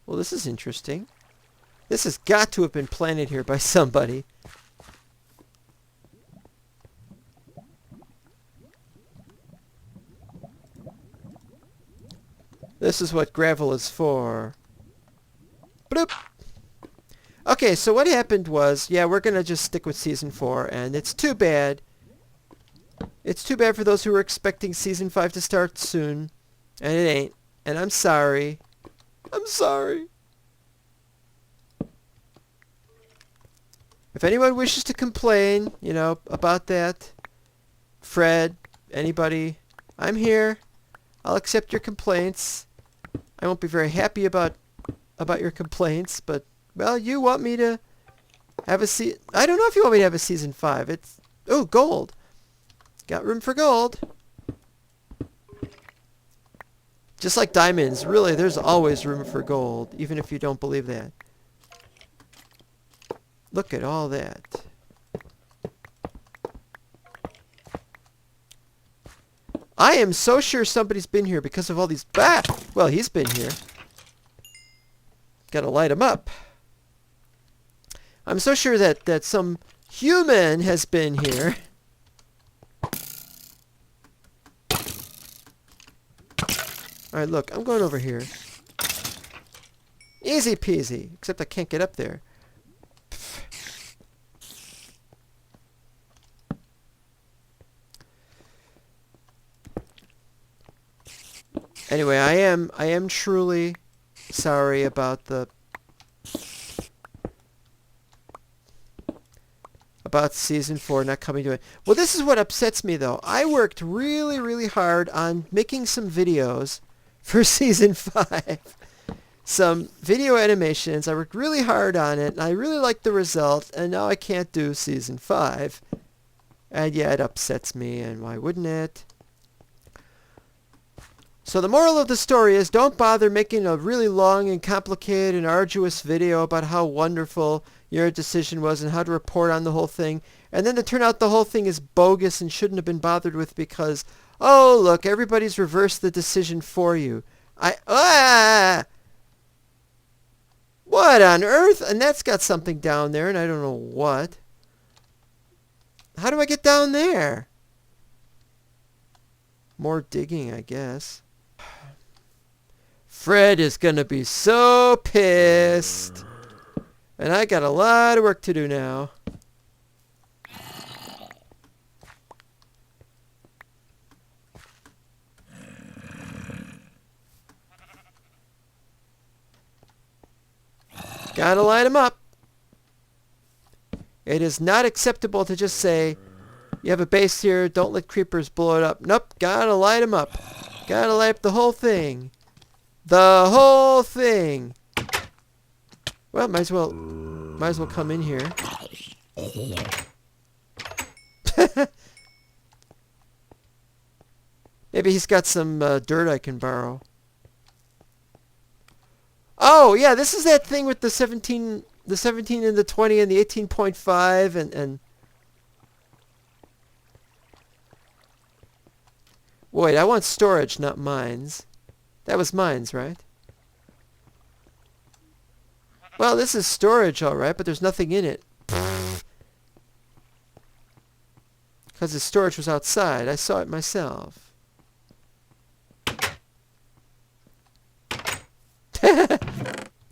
Well, this is interesting. This has got to have been planted here by somebody. This is what gravel is for. Bloop! Okay, so what happened was, yeah, we're going to just stick with Season 4, and it's too bad. It's too bad for those who were expecting Season 5 to start soon, and it ain't. And I'm sorry. I'm sorry. If anyone wishes to complain, you know, about that, Fred, anybody, I'm here. I'll accept your complaints. I won't be very happy about your complaints, but, well, you want me to have a I don't know if you want me to have a Season 5. It's... Oh, gold. Got room for gold. Just like diamonds, really, there's always room for gold, even if you don't believe that. Look at all that. I am so sure somebody's been here because of all these... Ah! Well, he's been here. Gotta light him up. I'm so sure that some human has been here. Alright, look, I'm going over here. Easy peasy, except I can't get up there. Anyway, I am truly sorry about Season 4 not coming to it. Well, this is what upsets me, though. I worked really, really hard on making some videos for Season 5. Some video animations. I worked really hard on it, and I really liked the result, and now I can't do Season 5. And yeah, it upsets me, and why wouldn't it? So the moral of the story is, don't bother making a really long and complicated and arduous video about how wonderful your decision was and how to report on the whole thing, and then to turn out the whole thing is bogus and shouldn't have been bothered with because, oh, look, everybody's reversed the decision for you. What on earth? And that's got something down there, and I don't know what. How do I get down there? More digging, I guess. Fred is gonna be so pissed. And I got a lot of work to do now. Gotta light him up. It is not acceptable to just say, you have a base here, don't let creepers blow it up. Nope, gotta light him up. Gotta light up the whole thing. The whole thing. Well, might as well come in here. Maybe he's got some dirt I can borrow. Oh, yeah, this is that thing with the 17 and the 20 and the 18.5 and wait, I want storage, not mines. That was mines, right? Well, this is storage, all right, but there's nothing in it. Because the storage was outside. I saw it myself.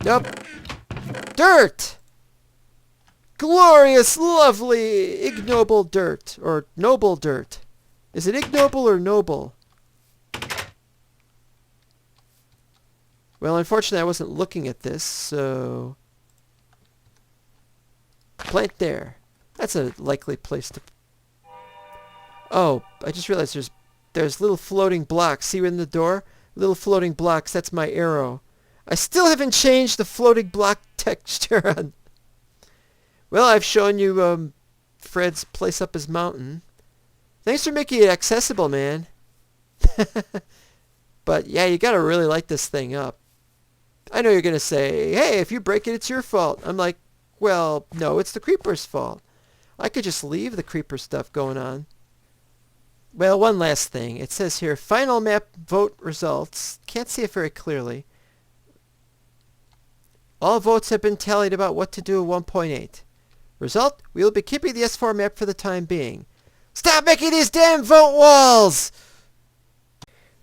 Nope. Dirt! Glorious, lovely, ignoble dirt. Or noble dirt. Is it ignoble or noble? Well, unfortunately, I wasn't looking at this, so... Plant there. That's a likely place to... Oh, I just realized there's little floating blocks. See in the door? Little floating blocks. That's my arrow. I still haven't changed the floating block texture on... Well, I've shown you Fred's place up his mountain. Thanks for making it accessible, man. But, yeah, you gotta really light this thing up. I know you're going to say, hey, if you break it, it's your fault. I'm like, well, no, it's the creeper's fault. I could just leave the creeper stuff going on. Well, one last thing. It says here, final map vote results. Can't see it very clearly. All votes have been tallied about what to do at 1.8. Result, we will be keeping the S4 map for the time being. Stop making these damn vote walls!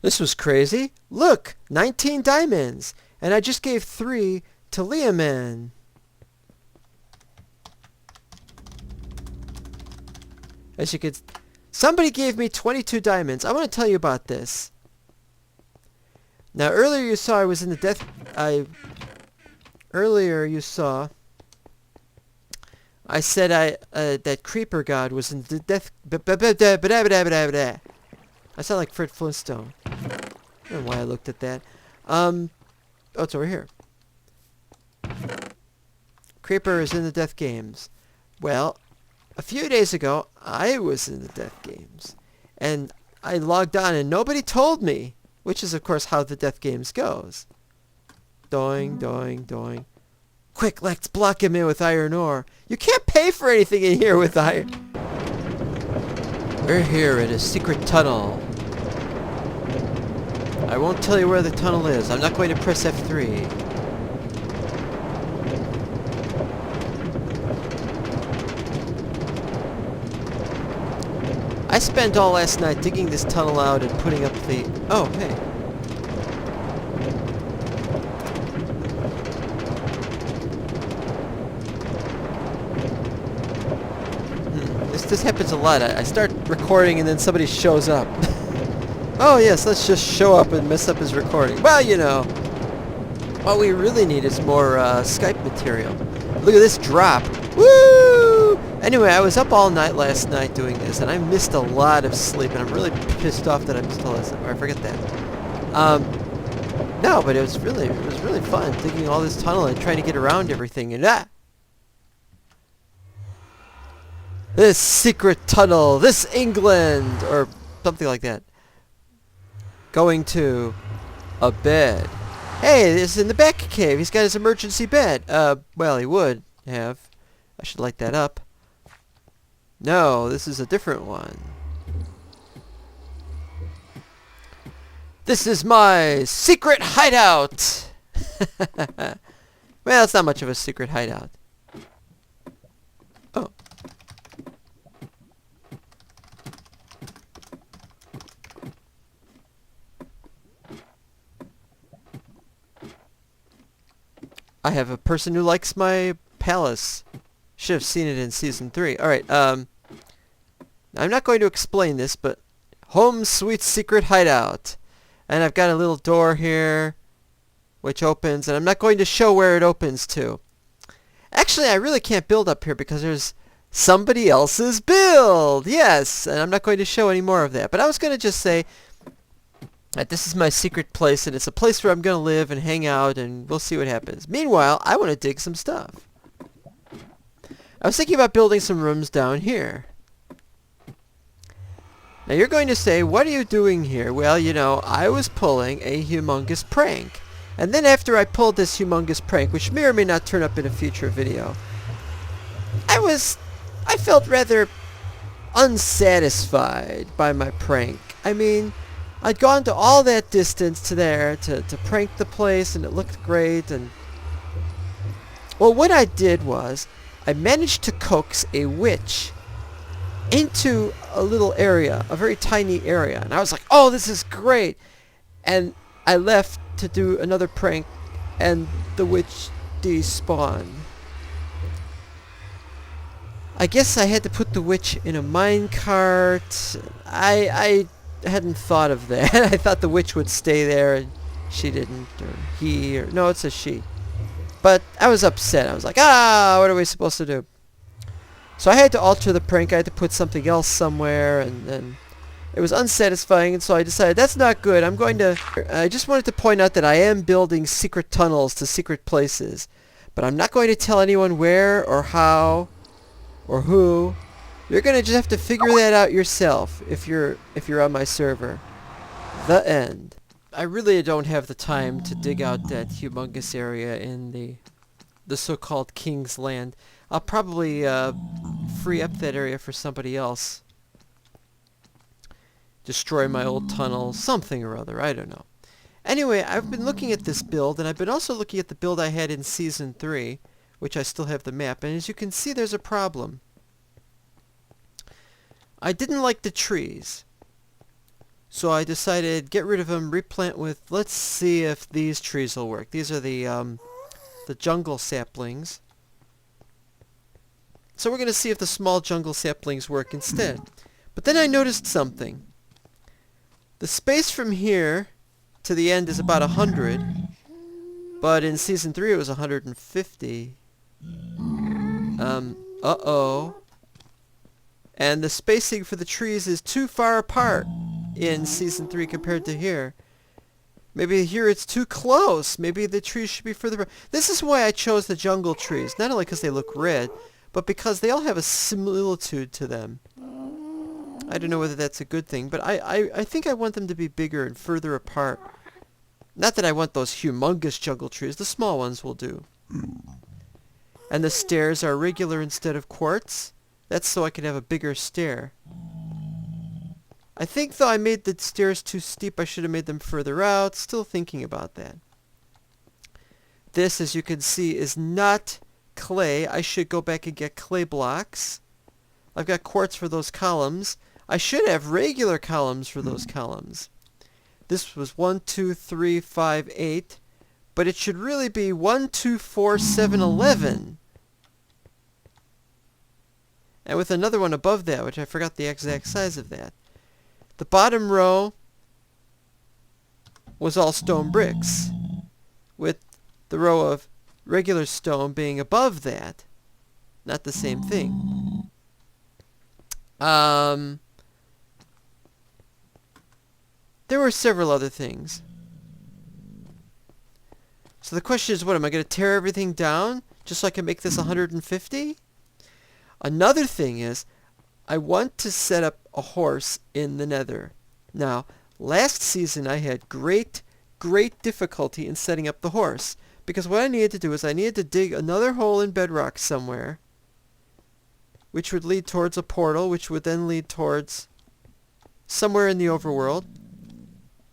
This was crazy. Look, 19 diamonds. And I just gave 3 to Leoman. As you could... Somebody gave me 22 diamonds. I want to tell you about this. Now, earlier you saw I was in the death... Earlier you saw... I said that Creeper God was in the death... I sound like Fred Flintstone. I don't know why I looked at that. Oh, it's over here. Creeper is in the death games. Well, a few days ago, I was in the death games. And I logged on and nobody told me. Which is, of course, how the death games goes. Doing, doing, doing. Quick, let's block him in with iron ore. You can't pay for anything in here with iron. We're here in a secret tunnel. I won't tell you where the tunnel is. I'm not going to press F3. I spent all last night digging this tunnel out and putting up the... Oh, hey. This happens a lot. I start recording and then somebody shows up. Oh yes, let's just show up and mess up his recording. Well, you know, what we really need is more Skype material. Look at this drop. Woo! Anyway, I was up all night last night doing this, and I missed a lot of sleep, and I'm really pissed off that I missed all that sleep. Or I forget that. No, but it was really fun digging all this tunnel and trying to get around everything. And this secret tunnel, this England, or something like that. Going to a bed. Hey, this is in the back cave. He's got his emergency bed. Well, he would have. I should light that up. No, this is a different one. This is my secret hideout. Well, it's not much of a secret hideout. Oh. I have a person who likes my palace. Should have seen it in season 3. Alright, I'm not going to explain this, but home sweet secret hideout. And I've got a little door here, which opens, and I'm not going to show where it opens to. Actually, I really can't build up here because there's somebody else's build. Yes, and I'm not going to show any more of that. But I was going to just say that this is my secret place, and it's a place where I'm going to live and hang out, and we'll see what happens. Meanwhile, I want to dig some stuff. I was thinking about building some rooms down here. Now you're going to say, what are you doing here? Well, you know, I was pulling a humongous prank. And then after I pulled this humongous prank, which may or may not turn up in a future video, I felt rather unsatisfied by my prank. I mean, I'd gone to all that distance to there to prank the place, and it looked great, and... Well, what I did was, I managed to coax a witch into a little area, a very tiny area, and I was like, oh, this is great! And I left to do another prank, and the witch despawned. I guess I had to put the witch in a minecart. I hadn't thought of that. I thought the witch would stay there, and she didn't, or he, or... No, it's a she. But I was upset. I was like, what are we supposed to do? So I had to alter the prank. I had to put something else somewhere, and it was unsatisfying, and so I decided that's not good. I just wanted to point out that I am building secret tunnels to secret places, but I'm not going to tell anyone where or how or who. You're going to just have to figure that out yourself if you're on my server. The end. I really don't have the time to dig out that humongous area in the so-called King's Land. I'll probably free up that area for somebody else. Destroy my old tunnel, something or other, I don't know. Anyway, I've been looking at this build, and I've been also looking at the build I had in Season 3, which I still have the map, and as you can see, there's a problem. I didn't like the trees, so I decided get rid of them, replant with, let's see if these trees will work. These are the jungle saplings. So we're going to see if the small jungle saplings work instead. But then I noticed something. The space from here to the end is about 100, but in Season 3 it was 150. Uh-oh. And the spacing for the trees is too far apart in Season 3 compared to here. Maybe here it's too close. Maybe the trees should be further apart. This is why I chose the jungle trees. Not only because they look red, but because they all have a similitude to them. I don't know whether that's a good thing, but I think I want them to be bigger and further apart. Not that I want those humongous jungle trees. The small ones will do. And the stairs are regular instead of quartz. That's so I can have a bigger stair. I think, though, I made the stairs too steep. I should have made them further out. Still thinking about that. This, as you can see, is not clay. I should go back and get clay blocks. I've got quartz for those columns. I should have regular columns for those columns. This was 1, 2, 3, 5, 8. But it should really be 1, 2, 4, 7, 11. And with another one above that, which I forgot the exact size of that. The bottom row was all stone bricks, with the row of regular stone being above that. Not the same thing. There were several other things. So the question is, what, am I going to tear everything down just so I can make this 150? Another thing is, I want to set up a horse in the nether. Now, last season I had great difficulty in setting up the horse, because what I needed to do is I needed to dig another hole in bedrock somewhere, which would lead towards a portal, which would then lead towards somewhere in the overworld,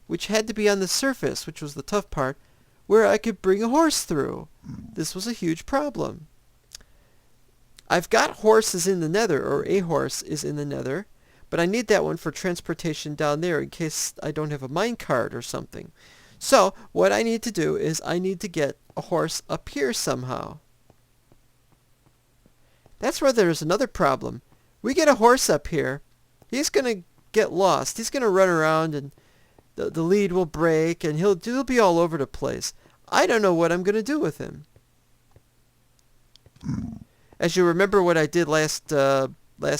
which had to be on the surface, which was the tough part, where I could bring a horse through. This was a huge problem. I've got horses in the nether, or a horse is in the nether, but I need that one for transportation down there in case I don't have a minecart or something. So, what I need to do is I need to get a horse up here somehow. That's where there's another problem. We get a horse up here, he's going to get lost. He's going to run around and the lead will break and he'll be all over the place. I don't know what I'm going to do with him. As you remember, what I did last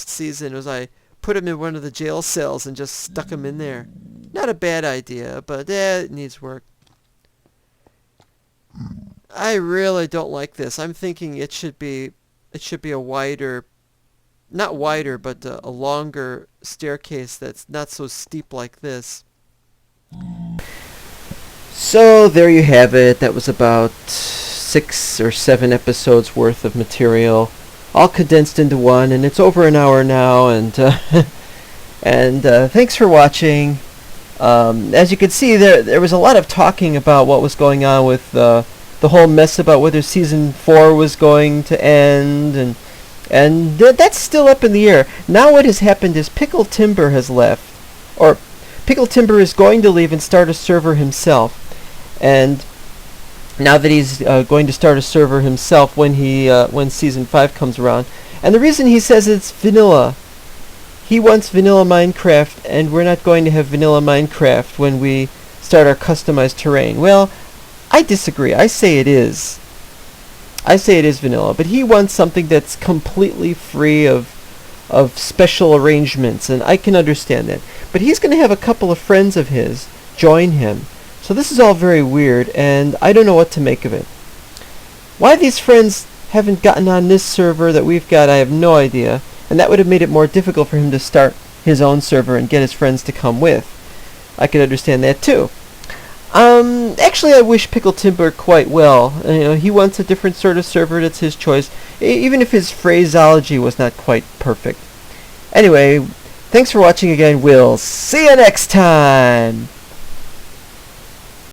season was I put him in one of the jail cells and just stuck him in there. Not a bad idea, but it needs work. I really don't like this. I'm thinking it should be a wider, not wider, but a longer staircase that's not so steep like this. So there you have it. That was about 6 or 7 episodes worth of material, all condensed into one, and it's over an hour now. And thanks for watching. As you can see, there was a lot of talking about what was going on with the whole mess about whether season 4 was going to end, and that's still up in the air. Now what has happened is Pickle Timber has left, or Pickle Timber is going to leave and start a server himself. And now that he's going to start a server himself when season 5 comes around, and the reason he says it's vanilla, he wants vanilla Minecraft, and we're not going to have vanilla Minecraft when we start our customized terrain. Well, I disagree. I say it is. I say it is vanilla, but he wants something that's completely free of special arrangements, and I can understand that. But he's going to have a couple of friends of his join him. So this is all very weird, and I don't know what to make of it. Why these friends haven't gotten on this server that we've got, I have no idea, and that would have made it more difficult for him to start his own server and get his friends to come with. I could understand that too. Actually, I wish Pickle Timber quite well. He wants a different sort of server. That's his choice, even if his phraseology was not quite perfect. Anyway, thanks for watching again. We'll see you next time.